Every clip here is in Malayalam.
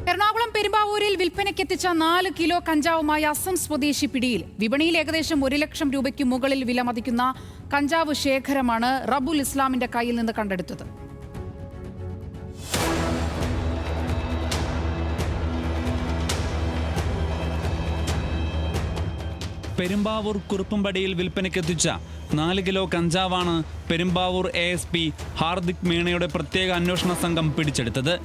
എറണാകുളം പെരുമ്പാവൂരിൽ വിൽപ്പനയ്ക്കെത്തിച്ച 4 കിലോ കഞ്ചാവുമായി അസം സ്വദേശി പിടിയിൽ. വിപണിയിൽ ഏകദേശം 1 ലക്ഷം രൂപയ്ക്ക് മുകളിൽ വില മതിക്കുന്ന കഞ്ചാവ് ശേഖരമാണ് റബ്ബുൽ ഇസ്ലാമിന്റെ കയ്യിൽ നിന്ന് കണ്ടെടുത്തത്. പെരുമ്പാവൂർ കുറുപ്പുംപടിയിൽ വിൽപ്പനയ്ക്കെത്തിച്ച 4 കിലോ കഞ്ചാവാണ് പെരുമ്പാവൂർ ASP ഹാർദിക് മീണയുടെ പ്രത്യേക അന്വേഷണ സംഘം പിടിച്ചെടുത്തത്.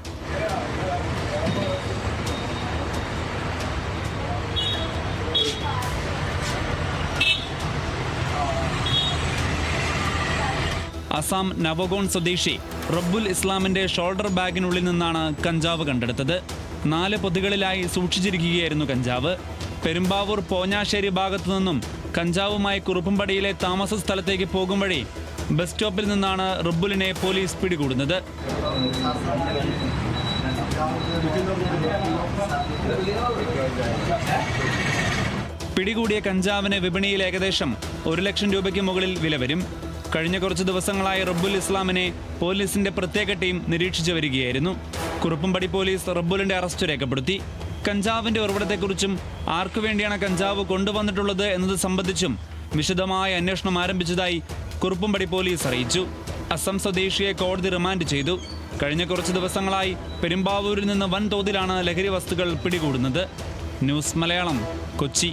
അസം നവഗോൺ സ്വദേശി റബ്ബുൽ ഇസ്ലാമിന്റെ ഷോൾഡർ ബാഗിനുള്ളിൽ നിന്നാണ് കഞ്ചാവ് കണ്ടെടുത്തത്. 4 പൊതികളിലായി സൂക്ഷിച്ചിരിക്കുകയായിരുന്നു കഞ്ചാവ്. പെരുമ്പാവൂർ പോഞ്ഞാശ്ശേരി ഭാഗത്തു നിന്നും കഞ്ചാവുമായി കുറുപ്പുംപടിയിലെ താമസ സ്ഥലത്തേക്ക് പോകും വഴി ബസ് സ്റ്റോപ്പിൽ നിന്നാണ് റബ്ബുലിനെ പോലീസ് പിടികൂടുന്നത്. പിടികൂടിയ കഞ്ചാവിന് വിപണിയിൽ ഏകദേശം 1 ലക്ഷം രൂപയ്ക്ക് മുകളിൽ വില വരും. കഴിഞ്ഞ കുറച്ച് ദിവസങ്ങളായി റബ്ബുൽ ഇസ്ലാമിനെ പോലീസിന്റെ പ്രത്യേക ടീം നിരീക്ഷിച്ചു വരികയായിരുന്നു. കുറുപ്പുംപടി പോലീസ് റബ്ബുലിന്റെ അറസ്റ്റ് രേഖപ്പെടുത്തി. കഞ്ചാവിന്റെ ഉറവിടത്തെക്കുറിച്ചും ആർക്കു വേണ്ടിയാണ് കഞ്ചാവ് കൊണ്ടുവന്നിട്ടുള്ളത് എന്നത് സംബന്ധിച്ചും വിശദമായ അന്വേഷണം ആരംഭിച്ചതായി കുറുപ്പുംപടി പോലീസ് അറിയിച്ചു. അസം സ്വദേശിയെ കോടതി റിമാൻഡ് ചെയ്തു. കഴിഞ്ഞ കുറച്ച് ദിവസങ്ങളായി പെരുമ്പാവൂരിൽ നിന്ന് വൻതോതിലാണ് ലഹരി വസ്തുക്കൾ പിടികൂടുന്നത്. ന്യൂസ് മലയാളം, കൊച്ചി.